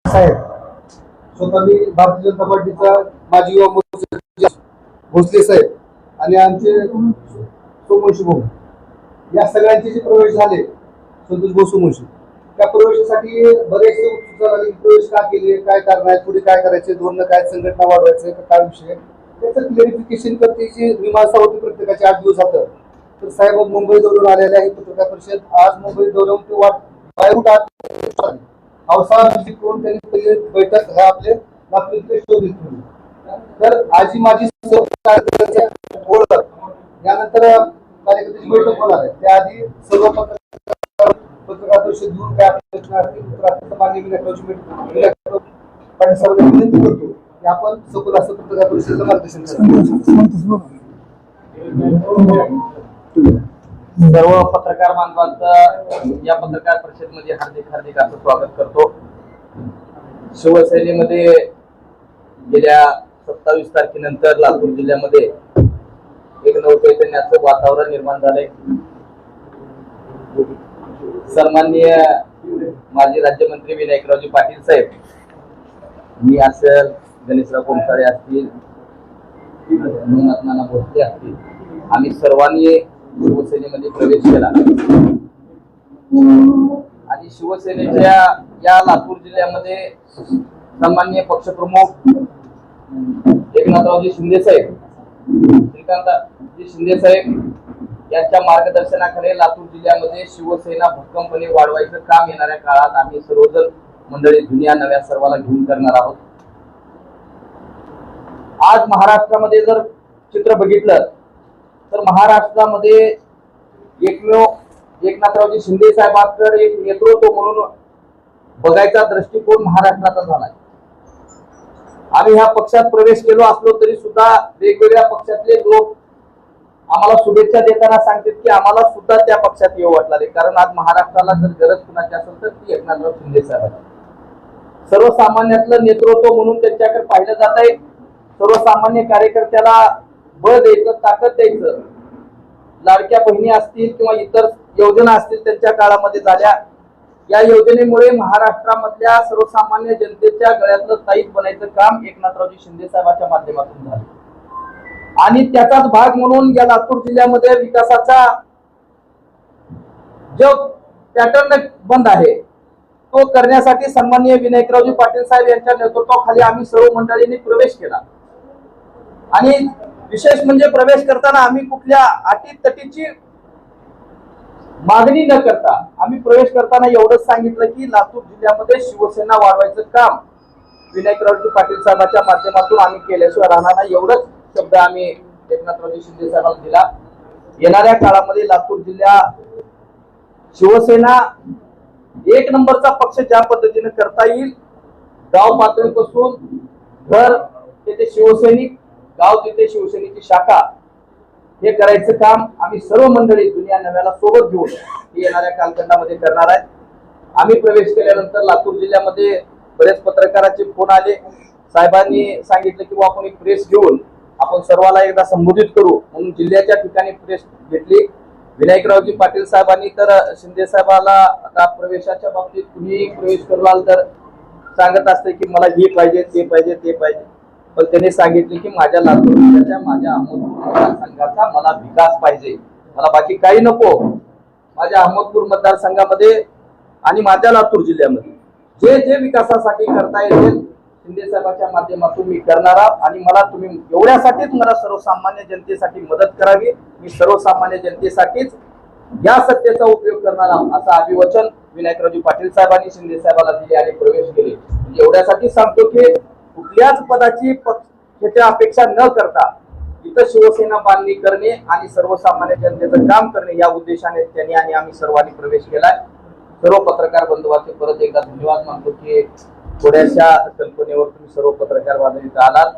साहेब, स्वतः मी भारतीय जनता पार्टीचा माजी युवा मोर्चा भोसले साहेब आणि आमचे सोमवंशी भाऊ या सगळ्यांचे जे प्रवेश झाले, संतोष भाऊ सोमवंशी, त्या प्रवेशासाठी बरेचसे उत्सुकता झाली. प्रवेश का केले, काय कारण आहे, पुढे काय करायचे, धोरण काय, संघटना वाढवायचं का, काय विषय, त्याचं क्लिअरिफिकेशन करण्याची मीमांसा होती प्रत्येकाचे 8 दिवसात. तर साहेब मुंबई दौऱ्यावर आलेले आहे. पत्रकार परिषद आज मुंबई दौऱ्यावर ते वाट पावसाळा कोण त्यांनी पहिले बैठक ह्या आपले नागपूरचे शोध घेतली. तर आजी माझी ओळख यानंतर कार्यकर्त्याची बैठक होणार आहे. त्याआधी सर्व पत्रकार परिषद घेऊन काय मागणी विनंती करतो की आपण सखोल असं पत्रकार परिषदेचं मार्गदर्शन करतो. सर्व पत्रकार बांधवांचं या पत्रकार परिषदेमध्ये हार्दिक असं स्वागत करतो. शिवसेनेमध्ये गेल्या 27 तारखेनंतर लातूर जिल्ह्यामध्ये एक नवचैतन्याचं वातावरण निर्माण झालंय. सन्माननीय माजी राज्यमंत्री विनायकरावजी पाटील साहेब, मी असेल, गणेशराव कोमसाळे असतील, नाना भोसले असतील, आम्ही सर्वांनी शिवसेनेमध्ये प्रवेश केला आणि शिवसेनेच्या या लातूर जिल्ह्यामध्ये सन्माननीय पक्षप्रमुख एकनाथरावजी शिंदे साहेब, श्रीकांतजी शिंदे साहेब यांच्या मार्गदर्शनाखाली लातूर जिल्ह्यामध्ये शिवसेना भक्कमपणे वाढवायचं काम येणाऱ्या काळात आम्ही सर्वजण मंडळी जुन्या नव्या सर्वांना घेऊन करणार आहोत. आज महाराष्ट्रामध्ये जर चित्र बघितलं तर महाराष्ट्रामध्ये एकमेव एकनाथरावजी शिंदे साहेबांकडे एक नेतृत्व म्हणून बघायचा दृष्टिकोन महाराष्ट्राचा झालाय. आम्ही ह्या पक्षात प्रवेश केलो असलो तरी सुद्धा वेगवेगळ्या पक्षातले लोक आम्हाला शुभेच्छा देताना सांगतात की आम्हाला सुद्धा त्या पक्षात येऊ वाटले. कारण आज महाराष्ट्राला जर गरज कुणाची असेल तर ती एकनाथराव शिंदे साहेब. सर्वसामान्यातलं नेतृत्व म्हणून त्यांच्याकडे पाहिलं जात आहे. सर्वसामान्य कार्यकर्त्याला बळ द्यायचं, ताकद द्यायचं. लाडक्या बहिणी असतील किंवा इतर योजना असतील त्यांच्या काळामध्ये झाल्या. या योजनेमुळे महाराष्ट्रामधल्या सर्वसामान्य जनतेच्या गळ्यातलं ताईत बनायचं काम एकनाथरावजी शिंदे साहेबांच्या माध्यमातून झालं आणि त्याचाच भाग म्हणून या लातूर जिल्ह्यामध्ये विकासाचा जो पॅटर्न बंद आहे तो करण्यासाठी सन्माननीय विनायकरावजी पाटील साहेब यांच्या नेतृत्वाखाली आम्ही सर्व मंडळींनी प्रवेश केला. आणि विशेष म्हणजे प्रवेश करताना आम्ही कुठल्या अटीतटीची मागणी न करता आम्ही प्रवेश करताना एवढंच सांगितलं की लातूर जिल्ह्यामध्ये शिवसेना वाढवायचं काम विनायकरावजी पाटील साहेबांच्या माध्यमातून आम्ही केल्याशिवाय राहणार नाही. एवढंच शब्द आम्ही एकनाथरावजी शिंदे साहेबांना दिला. येणाऱ्या काळामध्ये लातूर जिल्हा शिवसेना एक नंबरचा पक्ष ज्या पद्धतीने करता येईल, गाव पातळीपासून घर तेथे शिवसैनिक, गाव तिथे शिवसेनेची शाखा, हे करायचं काम आम्ही सर्व मंडळी जुन्या नव्याला सोबत घेऊन येणाऱ्या कालखंडामध्ये करणार आहे. आम्ही प्रवेश केल्यानंतर लातूर जिल्ह्यामध्ये बरेच पत्रकारांचे फोन आले. साहेबांनी सांगितलं की आपण एक प्रेस घेऊन आपण सर्वांना एकदा संबोधित करू म्हणून जिल्ह्याच्या ठिकाणी प्रेस घेतली. विनायकरावजी पाटील साहेबांनी तर शिंदे साहेबाला आता प्रवेशाच्या बाबतीत कुणीही प्रवेश करलाल तर सांगत असते की मला हे पाहिजे, ते पाहिजे, ते पाहिजे. पण त्यांनी सांगितले की माझ्या लातूर जिल्ह्याच्या, माझ्या अहमदपूर मतदारसंघाचा मला विकास पाहिजे, मला बाकी काही नको. माझ्या अहमदपूर मतदारसंघामध्ये आणि माझ्या लातूर जिल्ह्यामध्ये जे जे विकासासाठी करता येईल शिंदे साहेबांच्या माध्यमातून मी करणार आणि मला तुम्ही एवढ्यासाठीच मला सर्वसामान्य जनतेसाठी मदत करावी. मी सर्वसामान्य जनतेसाठीच या सत्तेचा उपयोग करणार असं अभिवचन विनायकरावजी पाटील साहेबांनी शिंदे साहेबांना दिले आणि प्रवेश केले. एवढ्यासाठी सांगतो की कुठल्याच पदाची पक्षाची अपेक्षा न करता इथं शिवसेना बांधणी करणे आणि सर्वसामान्य जनतेचं काम करणे या उद्देशाने त्यांनी आणि आम्ही सर्वांनी प्रवेश केलाय. सर्व पत्रकार बंधूंचे परत एकदा धन्यवाद मानतो की थोड्याशा कल्पनेवर तुम्ही सर्व पत्रकार बांधव इथं आलात.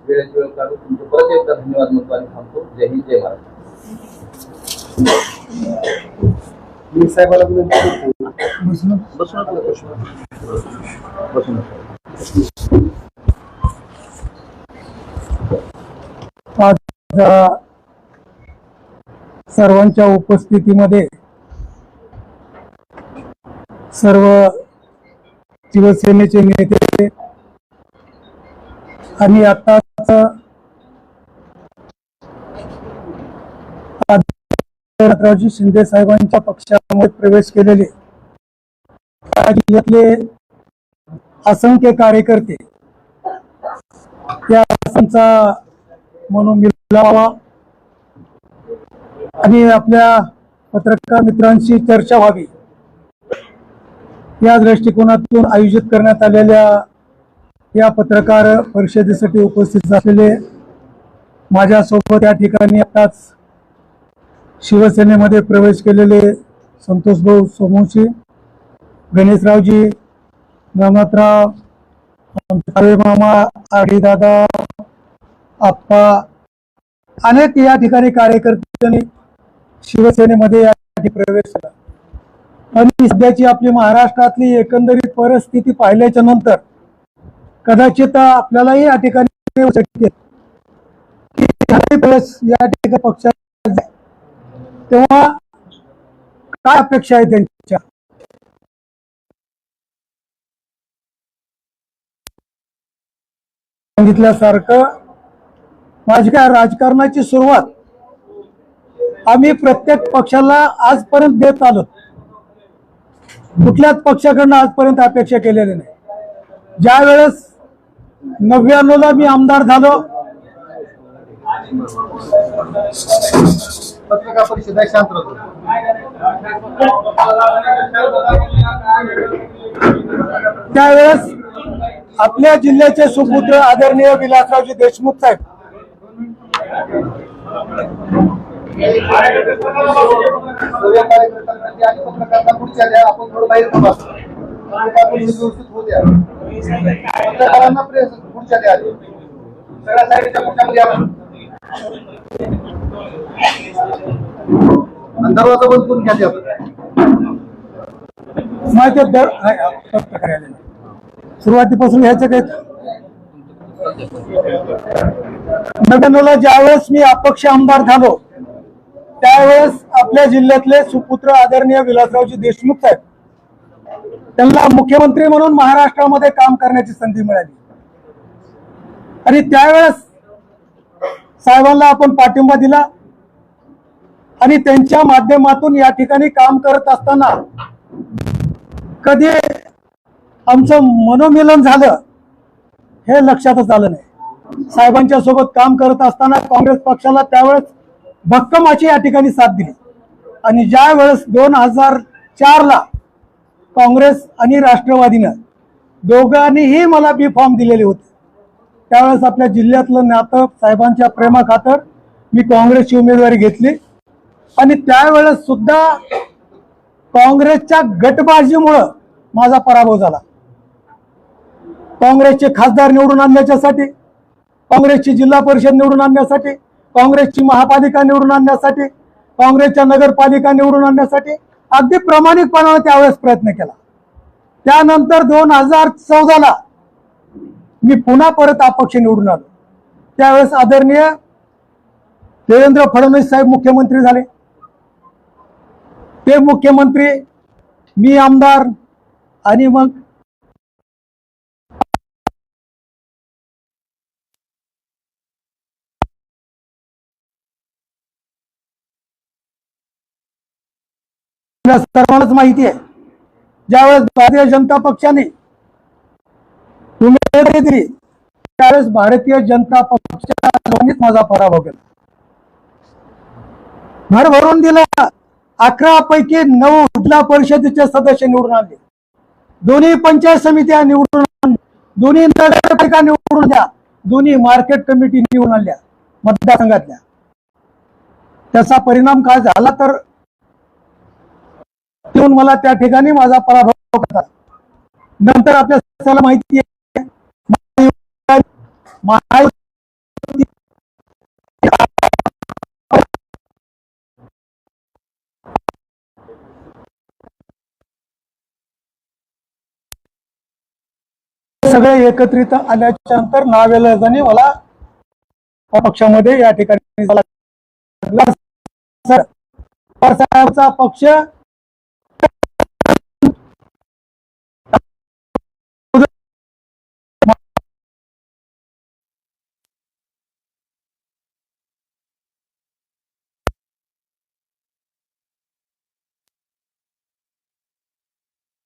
वेळेची वेळ काढून तुमचे परत एकदा धन्यवाद म्हणतो आणि थांबतो. जय हिंद, जय महाराष्ट्र. मी साहेबाला विनंती सर्वांच्या उपस्थितीमध्ये सर्व शिवसेनेचे नेते आणि आताच रावजी शिंदे साहेबांच्या पक्षामध्ये प्रवेश केलेले या जिल्ह्यातले असंख्य कार्यकर्ते या असंचा मनोमिलावा आणि आपल्या पत्रकार मित्रांशी चर्चा व्हावी या दृष्टिकोनातून आयोजित करण्यात आलेल्या या पत्रकार परिषदेसाठी उपस्थित असलेले माझ्यासोबत या ठिकाणी आताच शिवसेनेमध्ये प्रवेश केलेले संतोषभाऊ सोमवंशी, गणेशरावजी, गमतराव, मामा, आडीदादा, आप्पा, अनेक या ठिकाणी कार्यकर्त्यांनी शिवसेनेमध्ये या ठिकाणी प्रवेश केला. आणि सध्याची आपली महाराष्ट्रातली एकंदरीत परिस्थिती पाहिल्याच्या नंतर कदाचित आपल्यालाही या ठिकाणी येऊ शकते की या ठिकाणी पक्षात तेव्हा काय अपेक्षा आहे त्यांच्या. सांगितल्यासारखं माझी काय राजकारणाची सुरुवात आम्ही प्रत्येक पक्षाला आजपर्यंत देत आलो. कुठल्याच पक्षाकडनं आजपर्यंत अपेक्षा केलेली नाही. ज्या वेळेस 99ला मी आमदार झालो, पत्रकार परिषद आहे, शांत राहतो. त्यावेळेस आपल्या जिल्ह्याचे सुपुत्र आदरणीय विलासरावजी देशमुख साहेब सर्व कार्यकर्त्यांना आणि पत्रकारांना पुढच्या द्या, आपण थोडं बाहेर थांबा. पत्रकार परिषद व्यवस्थित होऊ द्या. पत्रकारांना प्रेस पुढच्या द्या. सगळ्या साईडच्या पुढच्यामध्ये या. दरवाजा बंद करून घ्या. माहिती सुरुवातीपासून घ्यायचं काय. 99ला ज्यावेळेस मी अपक्ष आमदार झालो त्यावेळेस आपल्या जिल्ह्यातले सुपुत्र आदरणीय विलासरावजी देशमुख साहेब त्यांना मुख्यमंत्री म्हणून महाराष्ट्रामध्ये काम करण्याची संधी मिळाली. आणि त्यावेळेस साहेबांना आपण पाठिंबा दिला आणि त्यांच्या माध्यमातून या ठिकाणी काम करत असताना कधी आमचं मनोमिलन झालं हे लक्षातच आलं नाही. साहेबांच्या सोबत काम करत असताना काँग्रेस पक्षाला त्यावेळेस भक्कम अशी या ठिकाणी साथ दिली. आणि ज्या वेळेस 2004ला काँग्रेस आणि राष्ट्रवादीनं दोघांनीही मला बी फॉर्म दिलेले होते, त्यावेळेस आपल्या जिल्ह्यातलं नातं साहेबांच्या प्रेमाखातर मी काँग्रेसची उमेदवारी घेतली. आणि त्यावेळेस सुद्धा काँग्रेसच्या गटबाजीमुळं माझा पराभव झाला. काँग्रेसचे खासदार निवडून आणण्यासाठी, काँग्रेसची जिल्हा परिषद निवडून आणण्यासाठी, काँग्रेसची महापालिका निवडून आणण्यासाठी, काँग्रेसच्या नगरपालिका निवडून आणण्यासाठी अगदी प्रामाणिकपणाने त्यावेळेस प्रयत्न केला. त्यानंतर 2014ला मी पुन्हा परत अपक्ष निवडून आलो. त्यावेळेस आदरणीय देवेंद्र फडणवीस साहेब मुख्यमंत्री झाले. ते मुख्यमंत्री, मी आमदार, आणि मग सर्वांनाच माहिती आहे ज्यावेळेस भारतीय जनता पक्षाने उमेदवारी दिली त्यावेळेस भारतीय जनता पक्षानेच माझा पराभव केला. भरभरून दिला. 11 पैकी 9 जिल्हा परिषदेचे सदस्य निवडून आणले, दोन्ही पंचायत समित्या निवडून आणल्या, दोन्ही नगरपालिका निवडून आणल्या, दोन्ही मार्केट कमिटी निवडून आणल्या मतदारसंघातल्या. त्याचा परिणाम काय झाला तर मला त्या ठिकाणी माझा पराभव करतात. नंतर आपल्या सगळ्याला माहिती आहे सगळे एकत्रित आल्याच्या नंतर नावेलाजाने मला पक्षामध्ये या ठिकाणी साहेबचा पक्ष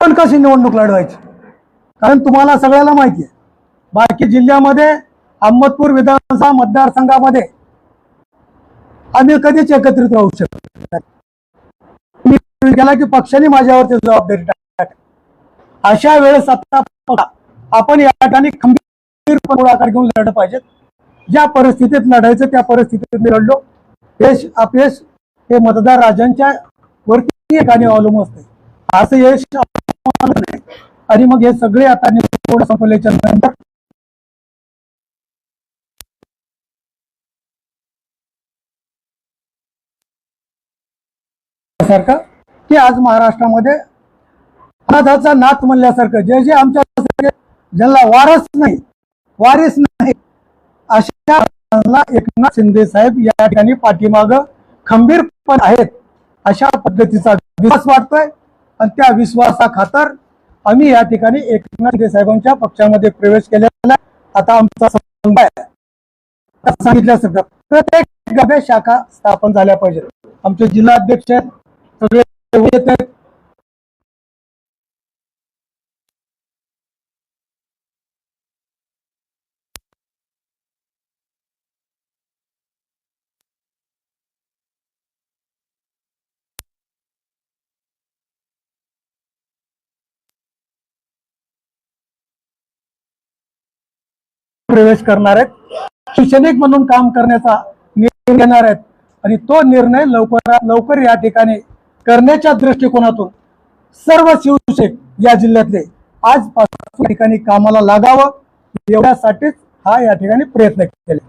पण कशी निवडणूक लढवायची, कारण तुम्हाला सगळ्याला माहिती आहे बाकी जिल्ह्यामध्ये अहमदपूर विधानसभा मतदारसंघामध्ये आम्ही कधीच एकत्रित राहू शकतो नाही. मी गेला की पक्षाने माझ्यावरती जबाबदारी टाकली. अशा वेळेस आता आपण या ठिकाणी खंबीरपणे पुढाकार घेऊन लढलं पाहिजे. ज्या परिस्थितीत लढायचं त्या परिस्थितीत मी लढलो. यश अपयश हे मतदार राजांच्या वरती एकाने अवलंबून असते. असं यश नाही. आणि मग हे सगळे आता निवड संपल्याच्या नंतर सारखं की आज महाराष्ट्रामध्ये अनाथाचा नाथ म्हणल्यासारखं जे जे आमच्या ज्यांना वारीस नाही अशा एकनाथ शिंदे साहेब या ठिकाणी पाठीमाग खंबीरपणे आहेत. अशा पद्धतीचा विश्वास वाटतोय आणि त्या विश्वासाखातर आम्ही या ठिकाणी एकनाथ शिंदे साहेबांच्या पक्षामध्ये प्रवेश केलेला. आता आमचा संबंध आहे सांगितल्यासारखं प्रत्येक गावात शाखा स्थापन झाल्या पाहिजेत. आमचे जिल्हा अध्यक्ष आहेत, सगळे येत आहेत. प्रवेश करणार आहेत, शिक्षणिक म्हणून काम करण्याचा निर्णय घेणार आहेत आणि तो निर्णय लवकरात लवकर या ठिकाणी करण्याच्या दृष्टिकोनातून सर्व शिवसैनिक या जिल्ह्यातले आजपासून ठिकाणी कामाला लागावं एवढ्यासाठीच हा या ठिकाणी प्रयत्न केले.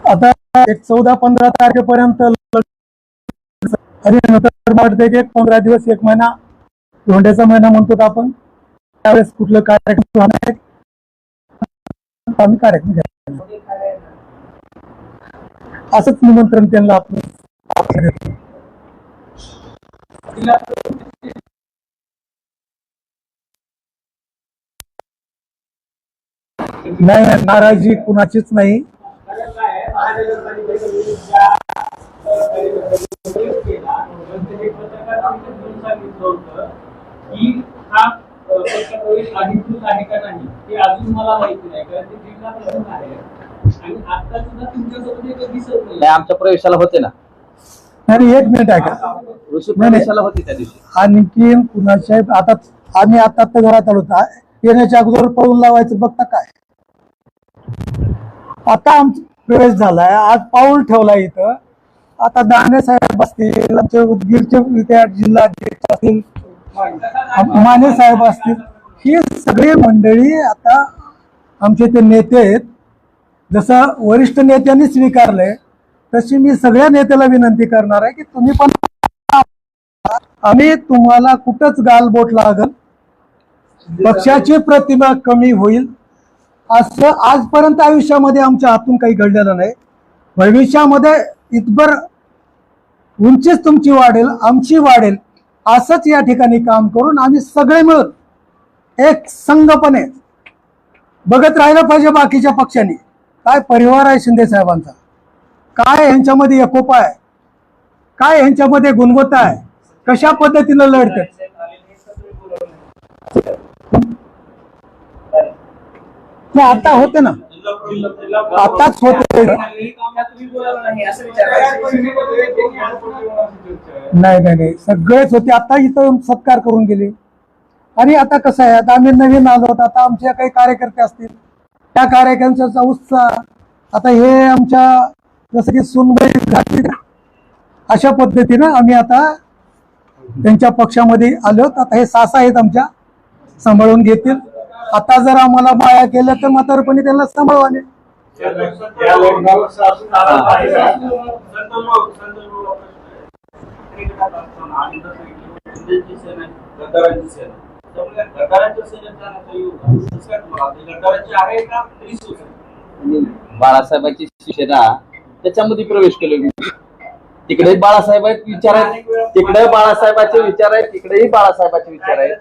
आता 14-15 तारखेपर्यंत आणि नंतर वाटते की 15 दिवस 1 महिना धोंड्याचा महिना म्हणतो आपण. त्यावेळेस कुठलं कार्यक्रम आम्ही कार्यक्रम घ्यायला असंच निमंत्रण त्यांना आपण नाही. नाराजी कुणाचीच नाही. अधिकृत आहे का नाही हे अजून मला माहिती नाही, कारण ते जिल्हा प्रमुख आहे आणि आता सुद्धा तुमच्यासोबत एक दिसत नाही. आमच्या प्रवेशाला होते ना. नाही, 1 मिनिट आहे का ऋषी प्रवेशाला होते त्या दिवशी. आणखीन कुणाच्या आता आम्ही आता घरात आलो येण्याच्या अगोदर पळून लावायचं बघता काय. आता आमचा प्रवेश झालाय, आज पाऊल ठेवलाय इथं. आता दाणे साहेब असतील, आमचे उदगीरचे जिल्हा अध्यक्ष असतील, माने साहेब असतील, ही सगळी मंडळी आता आमचे ते नेते आहेत. जसं वरिष्ठ नेत्यांनी स्वीकारलंय तशी मी सगळ्या नेत्याला विनंती करणार आहे की तुम्ही पण आम्ही तुम्हाला कुठंच गालबोट लागल, पक्षाची प्रतिमा कमी होईल असं आजपर्यंत आयुष्यामध्ये आमच्या हातून काही घडलेलं नाही. भविष्यामध्ये इतभर उंचीच तुमची वाढेल, आमची वाढेल, असंच या ठिकाणी काम करून आम्ही सगळे मिळून एक संघपणे बघत राहिलं पाहिजे. बाकीच्या पक्षांनी काय परिवार आहे शिंदे साहेबांचा, काय यांच्यामध्ये एकोपा आहे, काय यांच्यामध्ये गुणवत्ता आहे, कशा पद्धतीनं लढते. आता होते ना, आताच होते. नाही सगळेच होते. आता इथं सत्कार करून गेले. आणि आता कसं आहे, आता आम्ही नवीन आलो, आता आमचे काही कार्यकर्ते असतील, त्या कार्यकर्त्यांचा उत्साह आता हे आमच्या जसं की सुनबाई घातली अशा पद्धतीनं आम्ही आता त्यांच्या पक्षामध्ये आलो. आता हे सासा आहेत आमच्या, सांभाळून घेतील. आता जर आम्हाला माया केल्या तर म्हातारपणी त्यांना सांभाळवाने. बाळासाहेबांची शिवसेना त्याच्यामध्ये प्रवेश केले. तिकडे बाळासाहेबांचे विचार आहेत, तिकडे बाळासाहेबांचे विचार आहेत, तिकडेही बाळासाहेबांचे विचार आहेत.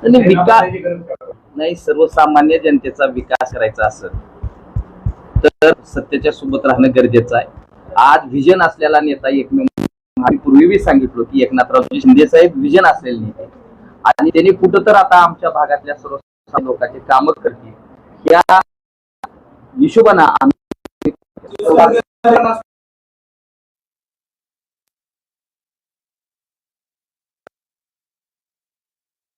विकास नाही, सर्वसामान्य जनतेचा विकास करायचा असेल तर सत्तेच्या सोबत राहणं गरजेचं आहे. आज व्हिजन असलेला नेता एकमेव, आम्ही पूर्वीही सांगितलं की एकनाथरावजी शिंदे साहेब व्हिजन असलेले नेते आणि त्यांनी कुठं तर आता आमच्या भागातल्या सर्व लोकांचे काम करतील या हिशोबानं आम्ही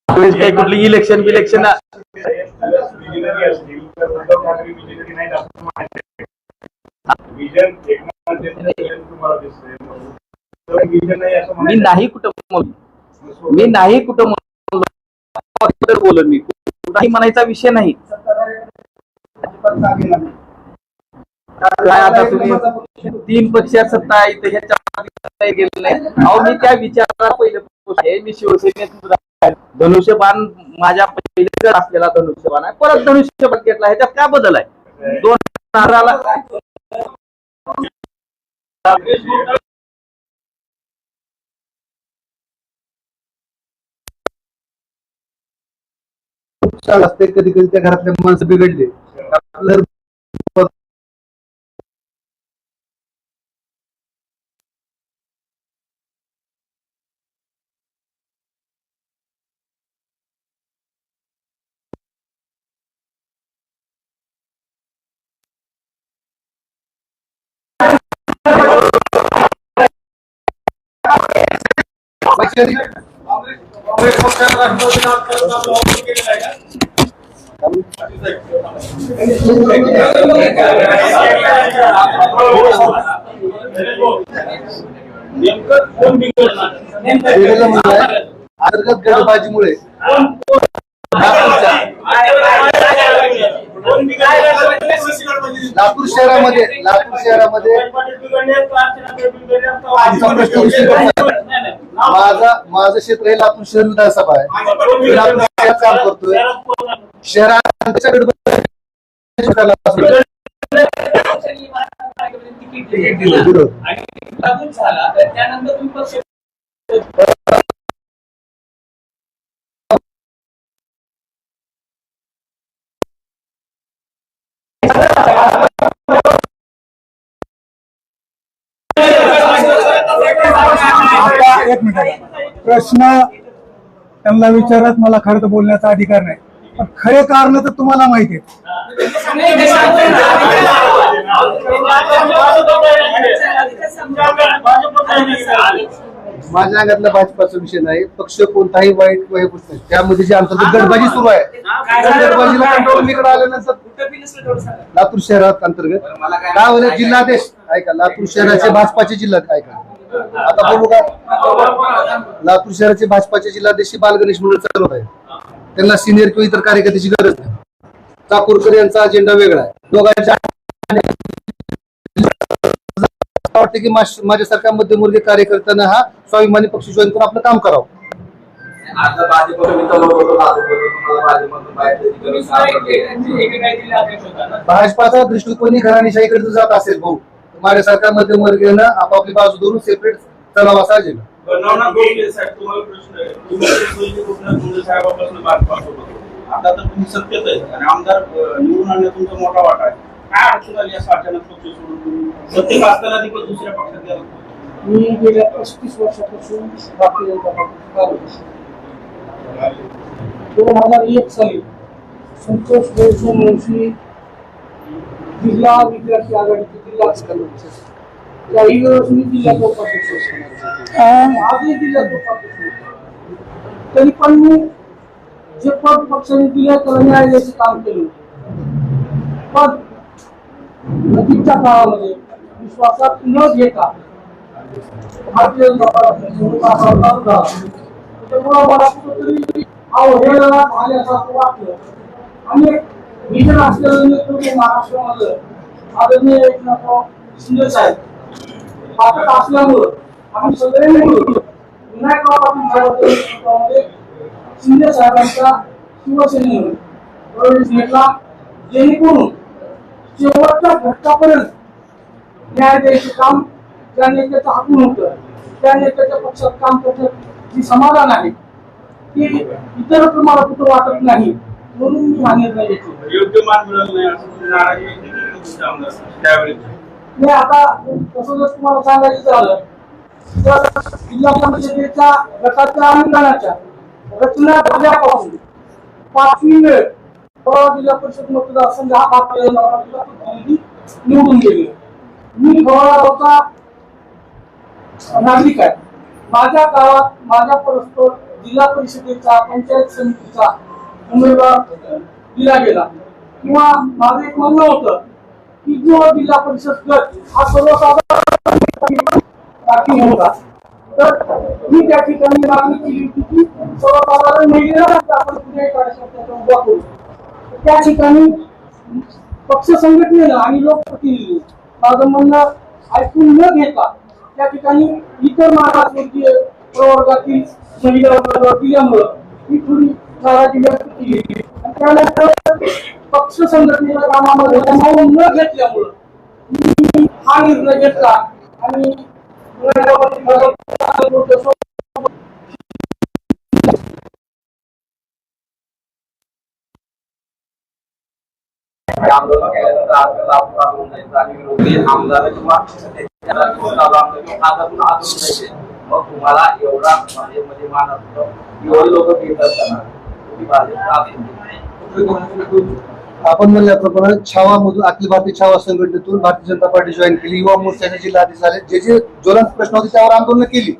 काही कुठली इलेक्शन बिलेक्शन मी नाही कुठं बोलत, मी कुठलाही म्हणायचा विषय नाही. काय आता तुम्ही 3 पक्षात सत्ता इथे गेले नाही. अहो मी त्या विचाराला पहिले आहे, मी शिवसेनेत धनुष्यबाण माझ्या पहिले असलेला धनुष्यबाण आहे, परत धनुष्यबाण घेतला, ह्याच्यात काय बदल आहे? 2 नाराला असते, कधी कधी त्या घरातल्या माणसं बिघडले आपलं अंतर्गत गटबाजीमुळे लातूर शहरामध्ये माझं क्षेत्र हे लातूर शहर विधानसभा आहे. मी लातूर शहरात काम करतोय. शहरात एक मिनिट, प्रश्न त्यांना विचारत, मला खरं तर बोलण्याचा अधिकार नाही, पण खरे कारण तर तुम्हाला माहिती आहे. माझ्या अंगातला भाजपाचा विषय नाही, पक्ष कोणताही वाईट गोष्ट नाही. त्यामध्ये जी अंतर्गत गटबाजी सुरू आहे, त्या गटबाजीला कंट्रोल इकडे आल्यानंतर लातूर शहरात अंतर्गत काय होईल, जिल्हाधीश ऐका, लातूर शहराचे भाजपाचे जिल्हा ऐका, आता बोलू का, लातूर शहराचे भाजपाचे जिल्हाध्यक्ष बालगणेश म्हणून चालवत आहे. त्यांना सिनियर किंवा इतर कार्यकर्त्याची गरज नाही. चाकूरकर यांचा अजेंडा वेगळा आहे. दोघांच्या वाटते की माझ्यासारख्या मध्यमवर्गीय कार्यकर्त्यांना हा स्वाभिमानी पक्ष जॉईन करून आपलं काम करावं. भाजपाचा दृष्टिकोनी घराणेशाहीकडे जात असेल भाऊ, माझ्यासारख्या मध्यमवर्गीयांना आपापली बाजू धरून सेपरेट चलावा असा अजेंडा. आता तर तुम्ही सत्तेत आहे आणि आमदार निवडून आणण्यात तुमचा मोठा वाटा आहे. काय अडचण आली असं अचानक पक्ष सोडून सत्तेत असताना देखील दुसऱ्या पक्षात गेला? मी गेल्या 35 वर्षापासून भारतीय जनता पार्टीत 2001 साली संतोष देशमुखी जिल्हा विद्यार्थी आघाडीचे जिल्हा काही वेळेस मी जिल्ह्यात उपाध्यक्ष आजही जिल्ह्यात उपाध्यक्ष. तरी पण मी जे पद पक्षाने दिले त्याला न्याय द्यायचे काम केले. पण नजीकच्या काळामध्ये विश्वासात न घेता भारतीय जनता पार्टी त्यामुळे मला कुठेतरी अवहेलना झाल्यासारखं वाटलं. आणि विजन असलेलं नेतृत्व महाराष्ट्रामध्ये आदरणीय एकनाथराव शिंदे साहेब पाठक असल्यामुळं आम्ही सगळे मिळून विनायकराव पाटील साहेबांच्या नेतृत्वामध्ये शिंदे साहेबांच्या शिवसेनेने प्रवेश घेतला, जेणेकरून शेवटच्या घटकापर्यंत न्याय द्यायचे काम त्या नेत्याचं हातून होतं. त्या नेत्याच्या पक्षात काम करण्यात जी समाधान आहे ती इतर तुम्हाला कुठं वाटत नाही, म्हणून मी हा निर्णय घेतला. योग्य मान मिळत नाही असं नाराजी तुमचे आमदार त्यावेळी? मी आता तसं जर तुम्हाला सांगायचं झालं तर जिल्हा परिषदेच्या गटाच्या अनुदानाच्या रचना झाल्यापासून 5वी वेळ परवा जिल्हा परिषद मतदारसंघ हा भारतीय जनता पार्टीचा प्रतिनिधी निवडून गेले. मी गावचा नागरिक आहे. माझ्या गावात माझ्या परस्पर जिल्हा परिषदेचा पंचायत समितीचा उमेदवार दिला गेला किंवा माझं एक म्हणणं होतं की जो जिल्हा परिषद गट हा सर्वसाधारण बाकी होता तर मी त्या ठिकाणी मागणी केली होती की सर्वसाधारण महिलेला आपण कुठे कार्यकर्त्याचा उभा करू. त्या ठिकाणी पक्ष संघटनेनं आणि लोकप्रतिनिधी माझं म्हणणं ऐकून न घेता त्या ठिकाणी इतर मागासवर्गीय प्रवर्गातील महिला उमेदवार दिल्यामुळं मी थोडी नाराजी व्यक्त केली. त्यानंतर पक्ष संघटनेच्या कामामध्ये सामावून न घेतल्यामुळं मी हा निर्णय घेतला आणि आंदोलन केल्यानंतर आमदार किंवा मग तुम्हाला एवढा मध्ये मान असतो एवढे लोक घेत असताना आपण म्हणल्याप्रमाणे छावा मधून अखिल भारतीय छावा संघटनेतून भारतीय जनता पार्टी जॉईन केली. युवा मोर्चाचे जिल्हाधीश झाले. जे जे ज्वलंत प्रश्न होते त्यावर आंदोलन केली.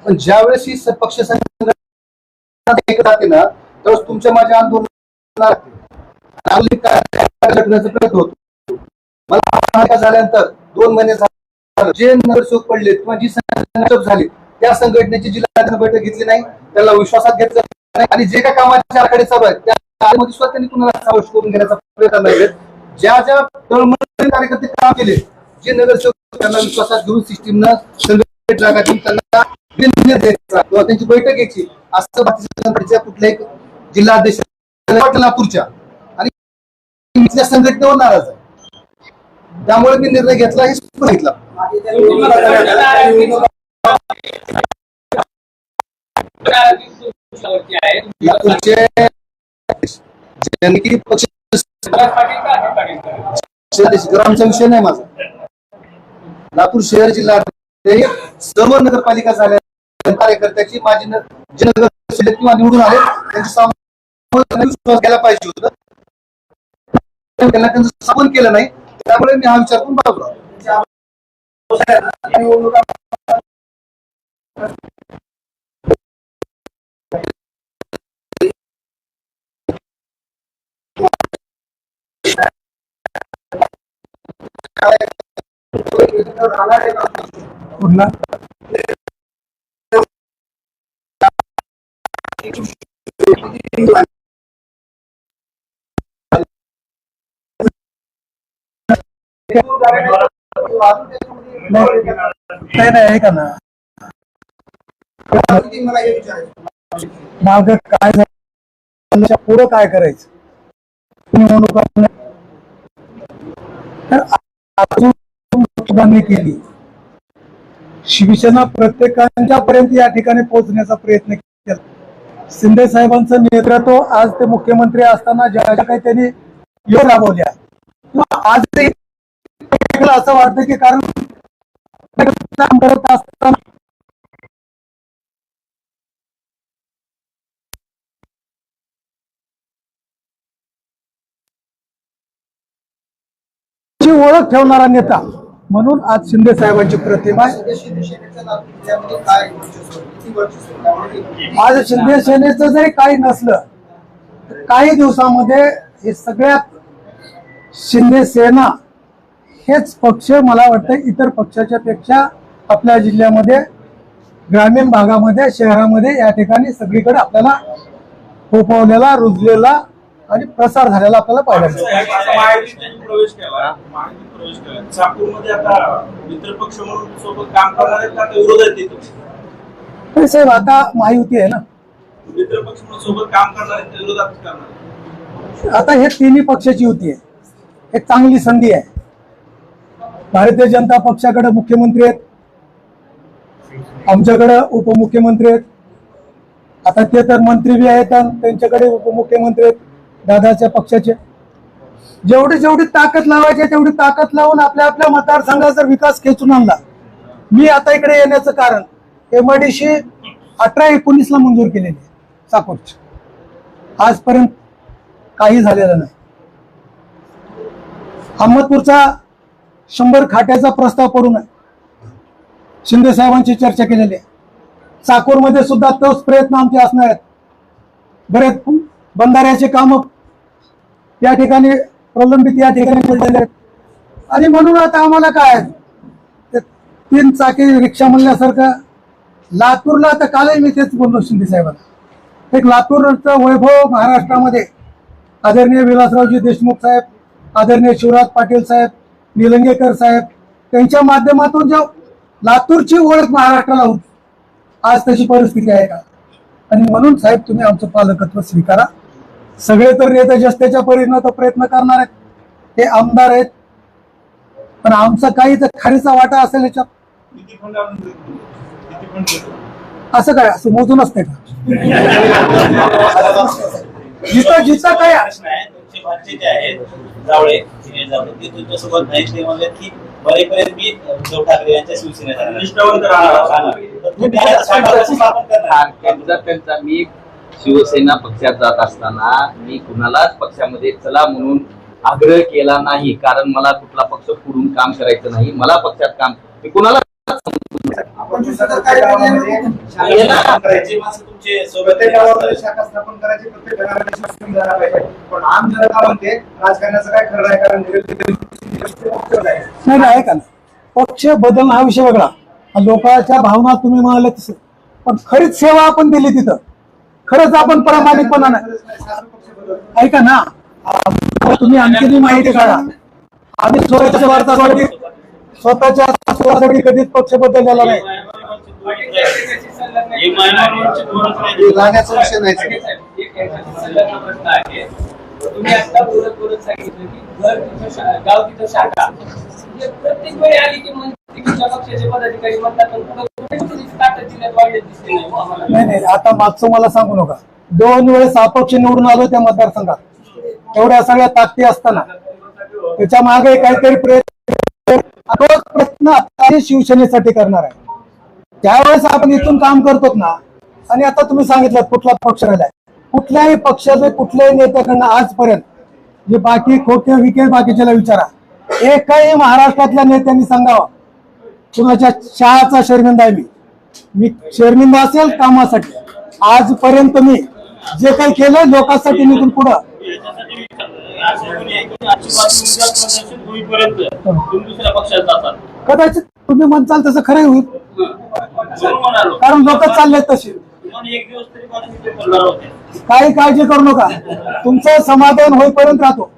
पण ज्यावेळेस ही पक्ष संघटना जाते ना त्यावेळेस तुमच्या माझ्या आंदोलनाला प्रयत्न होतो. मला झाल्यानंतर 2 महिने झाले जे नगरसेवक पडले किंवा जी संघटना झाली त्या संघटनेची जिल्हा बैठक घेतली नाही, त्याला विश्वासात घेतलं नाही आणि जे काही कामाचे आराखडे चालू आहेत त्यामध्ये सुद्धा त्यांनी कुणाला समावेश करून घेण्याचा प्रयत्न नाही. ज्या ज्या तळमळीने कार्यकर्ते काम केले, जे नगरसेवक त्यांना विश्वासात घेऊन सिस्टीमनं संघटित जागा देऊन त्यांना निर्णय द्यायचा किंवा त्यांची बैठक घ्यायची असं भारतीय जनता पार्टीच्या कुठल्याही जिल्हाध्यक्ष लातूरच्या आणि इथल्या संघटनेवर नाराज आहे. त्यामुळे मी निर्णय घेतला हे सांगितलं. ग्रामचा विषय नाही माझा. लातूर शहर जिल्हा सर्व नगरपालिका झाल्या कार्यकर्त्याची माझी जे नगर किंवा निवडून आले त्यांची विश्वास घ्यायला पाहिजे होतं. त्यांना त्यांचं स्थापन केलं नाही. त्यामुळे मी हा विचार करून बाजूला कुठला नाही ऐका ना माग काय झालं पुढं काय करायचं तर अजून केली. शिवसेना प्रत्येकांच्या पर्यंत या ठिकाणी पोहोचण्याचा प्रयत्न केला. शिंदे साहेबांचं नेतृत्व आज ते मुख्यमंत्री असताना ज्या ज्या काही त्यांनी योग राबवल्या किंवा आज असं वाटतं की कारण करत असताना ओळख ठेवणारा नेता म्हणून आज शिंदे साहेबांची प्रतिमा आहे. आज शिंदे सेनेचं जरी काही नसलं तर काही दिवसामध्ये हे सगळ्यात शिंदे सेना हेच पक्ष मला वाटतं इतर पक्षाच्या पेक्षा आपल्या जिल्ह्यामध्ये ग्रामीण भागामध्ये शहरामध्ये या ठिकाणी सगळीकडे आपल्याला फोफवलेला रुजलेला आणि प्रसार झालेला आपल्याला पाहायला मिळतो. प्रवेश केला चाकूरमध्ये आता मित्र पक्ष म्हणून सोबत काम करणार आहेत का विरोध आहेत? साहेब आता महायुती आहे ना, मित्र पक्ष म्हणून सोबत काम करणार आहेत विरोधात करणार. आता हे तिन्ही पक्षाची युती आहे. एक चांगली संधी आहे. भारतीय जनता पक्षाकडे मुख्यमंत्री आहेत, आमच्याकडे उपमुख्यमंत्री आहेत. आता ते तर मंत्री बी आहेत त्यांच्याकडे उपमुख्यमंत्री आहेत दादाच्या पक्षाचे. जेवढी जेवढी ताकद लावायची तेवढी ताकद लावून आपल्या आपल्या मतदारसंघाचा विकास खेचून आणला. मी आता इकडे येण्याचं कारण MIDC 18-19 मंजूर केलेली आहे चाकूरची, आजपर्यंत काही झालेलं नाही. अहमदपूरचा 100 खाट्याचा प्रस्ताव पडून आहे, शिंदे साहेबांची चर्चा केलेली आहे. चाकूरमध्ये सुद्धा तोच प्रयत्न आमचे असणार आहेत. बरेच बंधाऱ्याचे काम या ठिकाणी प्रलंबित या ठिकाणी पडलेले आहेत. आणि म्हणून आता आम्हाला काय आहे, ते 3 चाकी रिक्षा म्हणल्यासारखं लातूरला, आता कालही मी तेच बोललो शिंदे साहेबांना, एक लातूरचं वैभव महाराष्ट्रामध्ये आदरणीय विलासरावजी देशमुख साहेब, आदरणीय शिवराज पाटील साहेब, निलंगेकर साहेब, त्यांच्या माध्यमातून जो लातूरची ओळख महाराष्ट्राला होती, आज तशी परिस्थिती आहे का? आणि म्हणून साहेब तुम्ही आमचं पालकत्व स्वीकारा. सगळे तर नेते जस्त्याच्या परीनं तर प्रयत्न करणार आहेत, ते आमदार आहेत, पण आमचा काही तर खारीचा वाटा असेल याच्यात. किती फंड आणून देतो? किती फंड देतो? असं काय, असं मोजून असते का? जिथं काय प्रश्न आहे, तुमचे भाचे जे आहेत जावळे, दिनेश जावळे, ते तुमच्यासोबत नाही, ते म्हणले की बरेपर्यंत मी उद्धव ठाकरे यांच्या शिवसेनेत राहणार. निष्ठावंत राहणार. तर तुम्ही आता स्वतःला स्थापन करणार. त्यांचा मी शिवसेना पक्षात जात असताना मी कुणालाच पक्षामध्ये चला म्हणून आग्रह केला नाही, कारण मला कुठला पक्ष पुढून काम करायचं नाही. मला पक्षात काम मी कुणाला आपण दुसरं काय करायची माणसं तुमचे सोबत प्रत्येक गावामध्ये शाखा स्थापन करायची, प्रत्येक घरामध्ये शिक्षण झाला पाहिजे. पण आम जनता म्हणते राजकारणाचं काय खरं आहे, कारण नाही आहे का ना, पक्ष बदलणं हा विषय वेगळा. लोकांच्या भावना तुम्ही म्हणाले तसं, पण खरीच सेवा आपण दिली तिथं, खरंच आपण प्रामाणिकपणाने ऐका ना. तुम्ही आणखी माहिती काढा. आम्ही स्वतःच्या स्वतःच्या स्वार्थासाठी कधीच पक्ष बदललेला नाही. लागण्याचा विषय नाही. प्रश्न आहे, तुम्ही आता बोलत सांगितलं की घर तिथं गाव तिथं शाखा, म्हणजे प्रत्येक वेळी आली की तुमच्या पक्षाचे पदाधिकारी म्हणतात ताकद जिल्ह्यात वाढलेली दिसते नाही हो आम्हाला. नाही, आता मागचं मला सांगू नका. 2 वेळेस अपक्ष निवडून आलो त्या मतदारसंघात, एवढ्या सगळ्या ताकदी असताना त्याच्या मागे काहीतरी प्रयत्न आता शिवसेनेसाठी करणार आहे. त्यावेळेस आपण इथून काम करतो ना. आणि आता तुम्ही सांगितलं कुठला पक्ष राहिलाय, कुठल्याही पक्षाचे कुठल्याही नेत्याकडनं आजपर्यंत जे बाकी खोटे विके बाकीच्याला विचारा, एकही महाराष्ट्रातल्या नेत्यांनी सांगावं कुणाच्या शहाचा शर्मिंदा आहे मी शर्मिंदा असेल कामासाठी. आजपर्यंत मी जे काही केलं लोकांसाठी निघून पुढं दुसऱ्या पक्षात जातात. कदाचित तुम्ही म्हणताल तसं खरंही होईल, कारण लोक चाललेत तशी. एक दिवस तरी करणार होते. काही काळजी करू नका, तुमचं समाधान होईपर्यंत राहतो.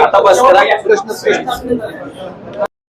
आता बस करा.